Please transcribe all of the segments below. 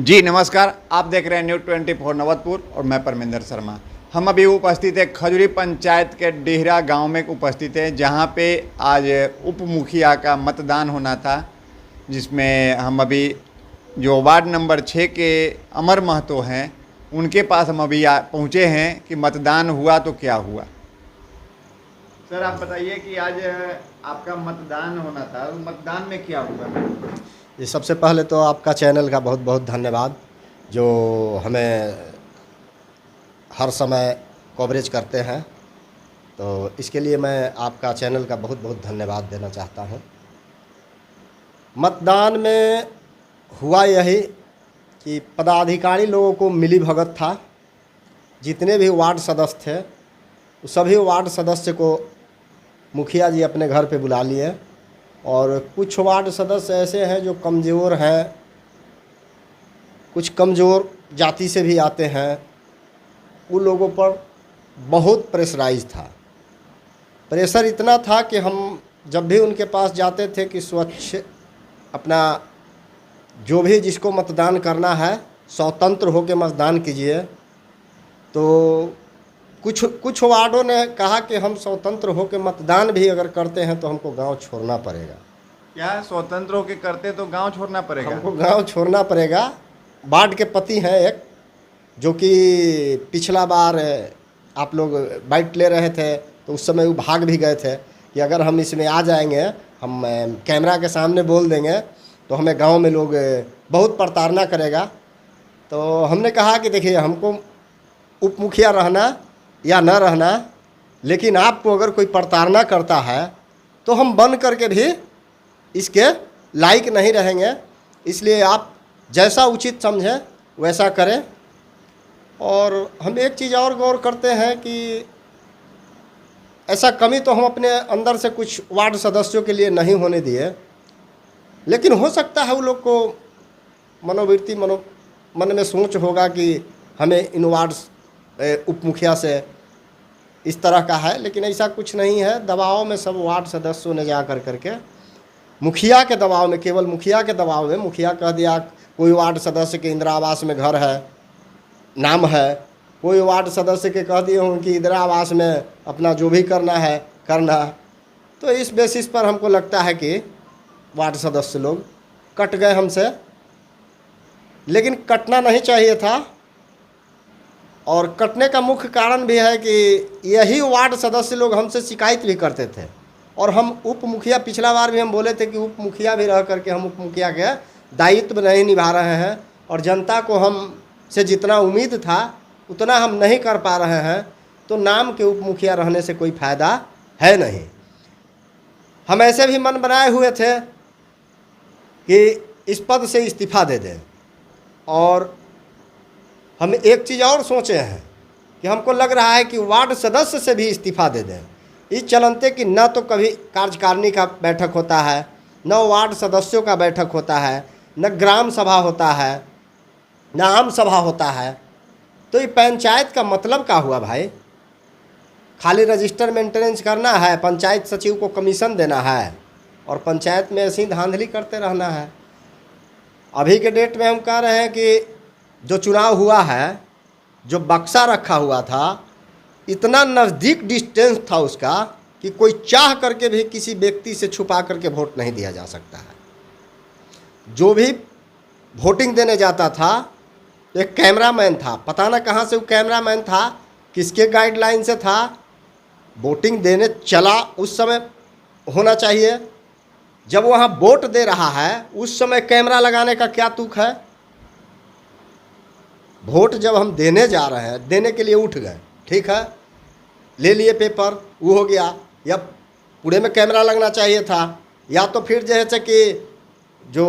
जी नमस्कार, आप देख रहे हैं न्यूज़ 24 नवतपुर और मैं परमेंद्र शर्मा। हम अभी उपस्थित है खजूरी पंचायत के डेहरा गांव में उपस्थित है, जहां पे आज उप मुखिया का मतदान होना था, जिसमें हम अभी जो वार्ड नंबर 6 के अमर महतो हैं उनके पास हम अभी पहुंचे हैं कि मतदान हुआ तो क्या हुआ। सर आप बताइए कि आज आपका मतदान होना था, तो मतदान में क्या हुआ? जी, सबसे पहले तो आपका चैनल का बहुत बहुत धन्यवाद, जो हमें हर समय कवरेज करते हैं। तो इसके लिए मैं आपका चैनल का बहुत बहुत धन्यवाद देना चाहता हूं। मतदान में हुआ यही कि पदाधिकारी लोगों को मिली भगत था। जितने भी वार्ड सदस्य थे सभी वार्ड सदस्य को मुखिया जी अपने घर पे बुला लिए, और कुछ वार्ड सदस्य ऐसे हैं जो कमज़ोर हैं, कुछ कमज़ोर जाति से भी आते हैं। उन लोगों पर बहुत प्रेशराइज था। प्रेशर इतना था कि हम जब भी उनके पास जाते थे कि स्वच्छ अपना जो भी जिसको मतदान करना है स्वतंत्र होकर मतदान कीजिए। तो कुछ वार्डों ने कहा कि हम स्वतंत्र होकर मतदान भी अगर करते हैं तो हमको गांव छोड़ना पड़ेगा। क्या स्वतंत्र होकर करते तो गांव छोड़ना पड़ेगा? हमको गांव छोड़ना पड़ेगा। वार्ड के पति हैं एक, जो कि पिछला बार आप लोग बाइट ले रहे थे तो उस समय वो भाग भी गए थे कि अगर हम इसमें आ जाएंगे, हम कैमरा के सामने बोल देंगे तो हमें गांव में लोग बहुत प्रताड़ना करेगा। तो हमने कहा कि देखिए, हमको उप मुखिया रहना या न रहना, लेकिन आपको अगर कोई प्रताड़ना करता है तो हम बन करके भी इसके लायक नहीं रहेंगे। इसलिए आप जैसा उचित समझें वैसा करें। और हम एक चीज़ और गौर करते हैं कि ऐसा कमी तो हम अपने अंदर से कुछ वार्ड सदस्यों के लिए नहीं होने दिए, लेकिन हो सकता है वो लोग को मनोवृत्ति मन में सोच होगा कि हमें इन वार्ड उप मुखिया से इस तरह का है, लेकिन ऐसा कुछ नहीं है। दबाव में सब वार्ड सदस्यों ने जा करके मुखिया के दबाव में, केवल मुखिया के दबाव में, मुखिया कह दिया कोई वार्ड सदस्य के इंदिरा आवास में घर है, नाम है, कोई वार्ड सदस्य के कह दिए हों कि इंदिरा आवास में अपना जो भी करना है करना। तो इस बेसिस पर हमको लगता है कि वार्ड सदस्य लोग कट गए हमसे, लेकिन कटना नहीं चाहिए था। और कटने का मुख्य कारण भी है कि यही वार्ड सदस्य लोग हमसे शिकायत भी करते थे, और हम उप मुखिया, पिछला बार भी हम बोले थे कि उप मुखिया भी रह करके हम उप मुखिया के दायित्व नहीं निभा रहे हैं, और जनता को हम से जितना उम्मीद था उतना हम नहीं कर पा रहे हैं, तो नाम के उप मुखिया रहने से कोई फ़ायदा है नहीं। हम ऐसे भी मन बनाए हुए थे कि इस पद से इस्तीफ़ा दे दें, और हम एक चीज़ और सोचे हैं कि हमको लग रहा है कि वार्ड सदस्य से भी इस्तीफ़ा दे दें। इस चलते कि न तो कभी कार्यकारिणी का बैठक होता है, न वार्ड सदस्यों का बैठक होता है, न ग्राम सभा होता है, न आम सभा होता है। तो ये पंचायत का मतलब क्या हुआ भाई? खाली रजिस्टर मेंटेनेंस करना है, पंचायत सचिव को कमीशन देना है, और पंचायत में ऐसी धांधली करते रहना है। अभी के डेट में हम कह रहे हैं कि जो चुनाव हुआ है, जो बक्सा रखा हुआ था, इतना नज़दीक डिस्टेंस था उसका कि कोई चाह करके भी किसी व्यक्ति से छुपा करके वोट नहीं दिया जा सकता है। जो भी वोटिंग देने जाता था, एक कैमरामैन था, पता ना कहाँ से वो कैमरामैन था, किसके गाइडलाइन से था, वोटिंग देने चला उस समय होना चाहिए। जब वहाँ वोट दे रहा है उस समय कैमरा लगाने का क्या तुक है? वोट जब हम देने जा रहे हैं, देने के लिए उठ गए, ठीक है, ले लिए पेपर, वो हो गया, या पूरे में कैमरा लगना चाहिए था, या तो फिर जैसे कि जो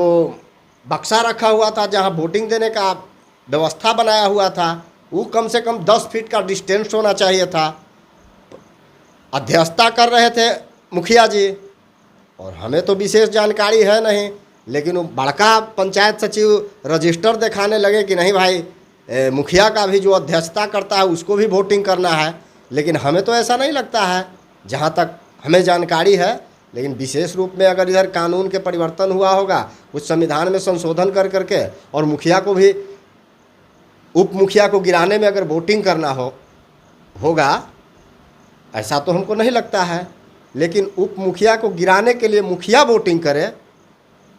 बक्सा रखा हुआ था जहां वोटिंग देने का व्यवस्था बनाया हुआ था, वो कम से कम 10 फीट का डिस्टेंस होना चाहिए था। अध्यक्षता कर रहे थे मुखिया जी, और हमें तो विशेष जानकारी है नहीं, लेकिन वो बड़का पंचायत सचिव रजिस्टर दिखाने लगे कि नहीं भाई, मुखिया का भी जो अध्यक्षता करता है उसको भी वोटिंग करना है। लेकिन हमें तो ऐसा नहीं लगता है, जहाँ तक हमें जानकारी है। लेकिन विशेष रूप में अगर इधर कानून के परिवर्तन हुआ होगा, कुछ संविधान में संशोधन कर करके, और मुखिया को भी उप मुखिया को गिराने में अगर वोटिंग करना होगा, ऐसा तो हमको नहीं लगता है। लेकिन उप मुखिया को गिराने के लिए मुखिया वोटिंग करे,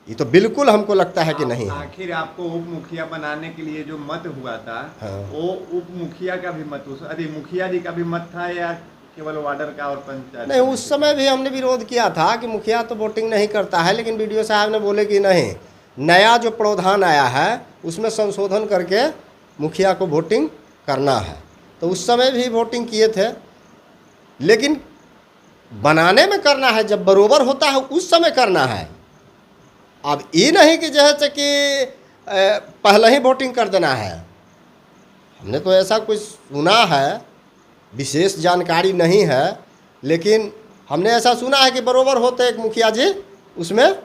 ये तो बिल्कुल हमको लगता है कि नहीं है। आखिर आपको उप मुखिया बनाने के लिए जो मत हुआ था, हाँ। वो उप मुखिया का भी मत, मुखिया जी का भी मत था या केवल वार्डर का और पंचायत? नहीं, उस समय भी हमने विरोध किया था कि मुखिया तो वोटिंग नहीं करता है, लेकिन बीडीओ साहब ने बोले कि नहीं, नया जो प्रावधान आया है उसमें संशोधन करके मुखिया को वोटिंग करना है। तो उस समय भी वोटिंग किए थे, लेकिन बनाने में करना है, जब बरोबर होता है उस समय करना है। अब ये नहीं कि जैसे कि पहले ही वोटिंग कर देना है। हमने तो ऐसा कुछ सुना है, विशेष जानकारी नहीं है, लेकिन हमने ऐसा सुना है कि बरोबर होते एक मुखिया जी उसमें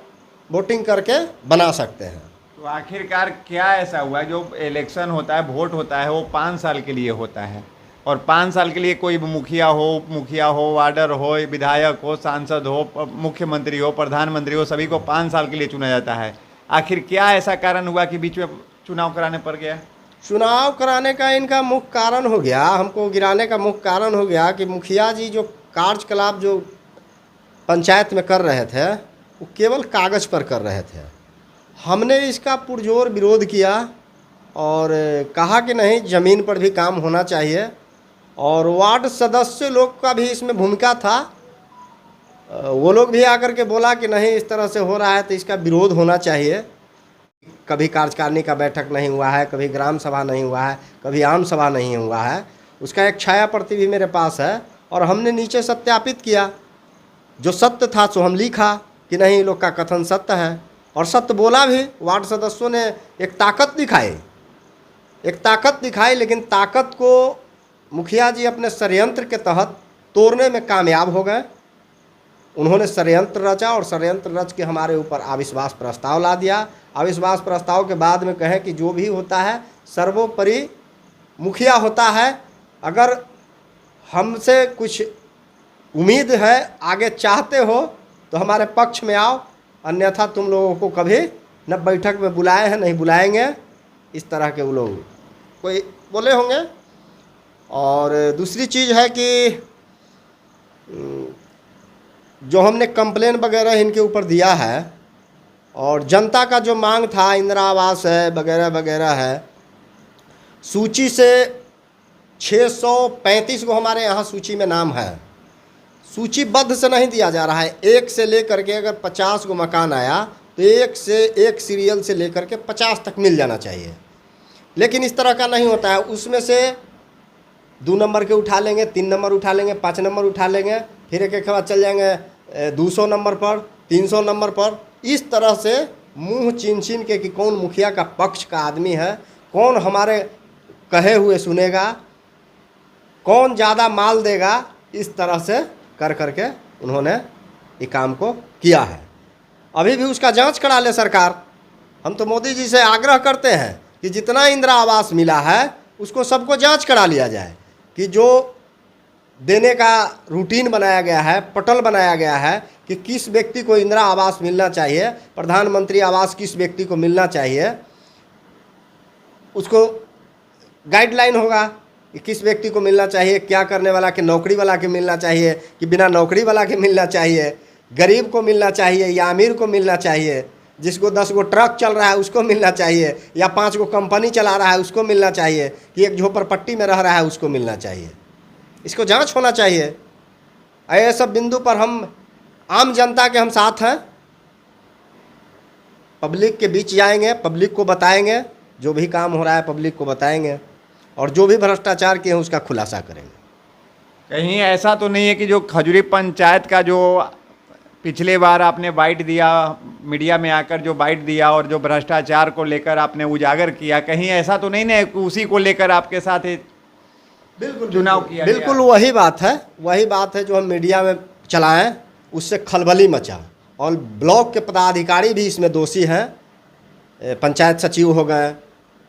वोटिंग करके बना सकते हैं। तो आखिरकार क्या ऐसा हुआ, जो इलेक्शन होता है, वोट होता है, वो 5 साल के लिए होता है, और 5 साल के लिए कोई मुखिया हो, उप मुखिया हो, वार्डर हो, विधायक हो, सांसद हो, मुख्यमंत्री हो, प्रधानमंत्री हो, सभी को 5 साल के लिए चुना जाता है। आखिर क्या ऐसा कारण हुआ कि बीच में चुनाव कराने पड़ गया? चुनाव कराने का इनका मुख्य कारण हो गया, हमको गिराने का मुख्य कारण हो गया कि मुखिया जी जो कार्यकलाप जो पंचायत में कर रहे थे वो केवल कागज़ पर कर रहे थे। हमने इसका पुरजोर विरोध किया और कहा कि नहीं, ज़मीन पर भी काम होना चाहिए, और वार्ड सदस्य लोग का भी इसमें भूमिका था। वो लोग भी आकर के बोला कि नहीं, इस तरह से हो रहा है तो इसका विरोध होना चाहिए। कभी कार्यकारिणी का बैठक नहीं हुआ है, कभी ग्राम सभा नहीं हुआ है, कभी आम सभा नहीं हुआ है। उसका एक छाया प्रति भी मेरे पास है, और हमने नीचे सत्यापित किया, जो सत्य था सो हम लिखा कि नहीं, लोग का कथन सत्य है, और सत्य बोला भी। वार्ड सदस्यों ने एक ताकत दिखाई, लेकिन ताकत को मुखिया जी अपने षड्यंत्र के तहत तोड़ने में कामयाब हो गए। उन्होंने षड्यंत्र रचा, और षड्यंत्र रच के हमारे ऊपर अविश्वास प्रस्ताव ला दिया। अविश्वास प्रस्ताव के बाद में कहें कि जो भी होता है सर्वोपरि मुखिया होता है, अगर हमसे कुछ उम्मीद है, आगे चाहते हो तो हमारे पक्ष में आओ, अन्यथा तुम लोगों को कभी न बैठक में बुलाए हैं, नहीं बुलाएंगे। इस तरह के वो लोग कोई बोले होंगे। और दूसरी चीज़ है कि जो हमने कंप्लेन वगैरह इनके ऊपर दिया है, और जनता का जो मांग था, इंदिरा आवास है वगैरह वगैरह है, सूची से 635 को हमारे यहाँ सूची में नाम है। सूचीबद्ध से नहीं दिया जा रहा है। एक से लेकर के अगर 50 को मकान आया तो एक से एक सीरियल से लेकर के 50 तक मिल जाना चाहिए, लेकिन इस तरह का नहीं होता है। उसमें से 2 नंबर के उठा लेंगे, 3 नंबर उठा लेंगे, 5 नंबर उठा लेंगे, फिर एक बाद चल जाएंगे 200 नंबर पर, 300 नंबर पर। इस तरह से मुंह छीन के कि कौन मुखिया का पक्ष का आदमी है, कौन हमारे कहे हुए सुनेगा, कौन ज़्यादा माल देगा, इस तरह से कर करके उन्होंने ये काम को किया है। अभी भी उसका जांच करा ले सरकार। हम तो मोदी जी से आग्रह करते हैं कि जितना इंदिरा आवास मिला है उसको सबको जांच करा लिया जाए, कि जो देने का रूटीन बनाया गया है, पटल बनाया गया है कि किस व्यक्ति को इंदिरा आवास मिलना चाहिए, प्रधानमंत्री आवास किस व्यक्ति को मिलना चाहिए, उसको गाइडलाइन होगा कि किस व्यक्ति को मिलना चाहिए, क्या करने वाला के नौकरी वाला के मिलना चाहिए कि बिना नौकरी वाला के मिलना चाहिए, गरीब को मिलना चाहिए या अमीर को मिलना चाहिए, जिसको 10 गो ट्रक चल रहा है उसको मिलना चाहिए, या 5 गो कंपनी चला रहा है उसको मिलना चाहिए, कि एक झोपड़पट्टी में रह रहा है उसको मिलना चाहिए। इसको जांच होना चाहिए। ऐसे सब बिंदु पर हम आम जनता के हम साथ हैं, पब्लिक के बीच जाएंगे, पब्लिक को बताएंगे, जो भी काम हो रहा है पब्लिक को बताएंगे, और जो भी भ्रष्टाचार किए हैं उसका खुलासा करेंगे। कहीं ऐसा तो नहीं है कि जो खजुरी पंचायत का जो पिछले बार आपने बाइट दिया, मीडिया में आकर जो बाइट दिया और जो भ्रष्टाचार को लेकर आपने उजागर किया, कहीं ऐसा तो नहीं ना उसी को लेकर आपके साथ बिल्कुल चुनाव किया? बिल्कुल वही बात है जो हम मीडिया में चलाएं, उससे खलबली मचा, और ब्लॉक के पदाधिकारी भी इसमें दोषी हैं। पंचायत सचिव हो गए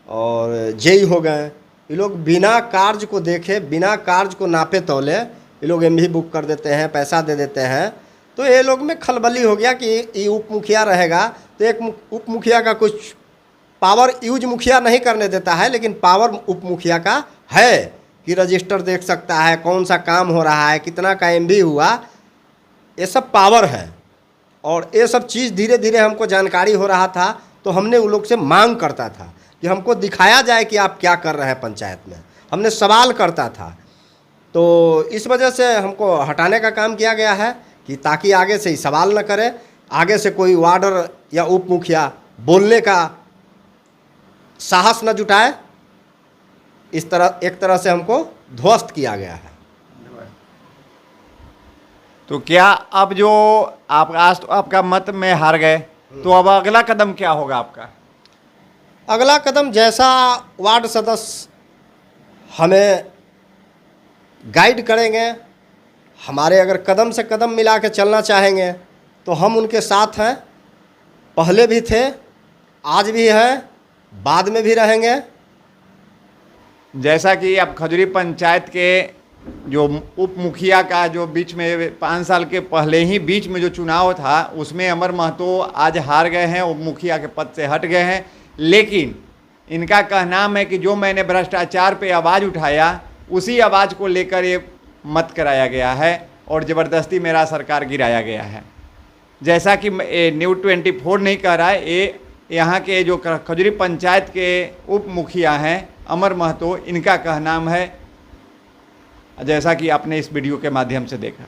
और जेई हो गए, ये लोग बिना कार्य को देखे, बिना कार्य को नापे तौले ये लोग एमवी बुक कर देते हैं, पैसा दे देते हैं। तो ये लोग में खलबली हो गया कि ये उप मुखिया रहेगा तो एक उप मुखिया का कुछ पावर यूज मुखिया नहीं करने देता है, लेकिन पावर उप मुखिया का है कि रजिस्टर देख सकता है, कौन सा काम हो रहा है, कितना का एमबी हुआ, ये सब पावर है। और ये सब चीज़ धीरे धीरे हमको जानकारी हो रहा था, तो हमने उन लोग से मांग करता था कि हमको दिखाया जाए कि आप क्या कर रहे हैं पंचायत में। हमने सवाल करता था, तो इस वजह से हमको हटाने का काम किया गया है कि ताकि आगे से ही सवाल न करे, आगे से कोई वार्डर या उप मुखिया बोलने का साहस न जुटाए। इस तरह एक तरह से हमको ध्वस्त किया गया है। तो क्या अब जो आप आज तो आपका मत में हार गए, तो अब अगला कदम क्या होगा आपका? अगला कदम जैसा वार्ड सदस्य हमें गाइड करेंगे, हमारे अगर कदम से कदम मिला के चलना चाहेंगे तो हम उनके साथ हैं। पहले भी थे, आज भी हैं, बाद में भी रहेंगे। जैसा कि अब खजुरी पंचायत के जो उप मुखिया का जो बीच में 5 साल के पहले ही बीच में जो चुनाव था, उसमें अमर महतो आज हार गए हैं, उप मुखिया के पद से हट गए हैं। लेकिन इनका कहना है कि जो मैंने भ्रष्टाचार पे आवाज़ उठाया, उसी आवाज़ को लेकर ये मत कराया गया है और ज़बरदस्ती मेरा सरकार गिराया गया है। जैसा कि न्यूज़ 24 नहीं कह रहा है, ये यहाँ के जो खजुरी पंचायत के उप मुखिया हैं अमर महतो, इनका कहना है, जैसा कि आपने इस वीडियो के माध्यम से देखा।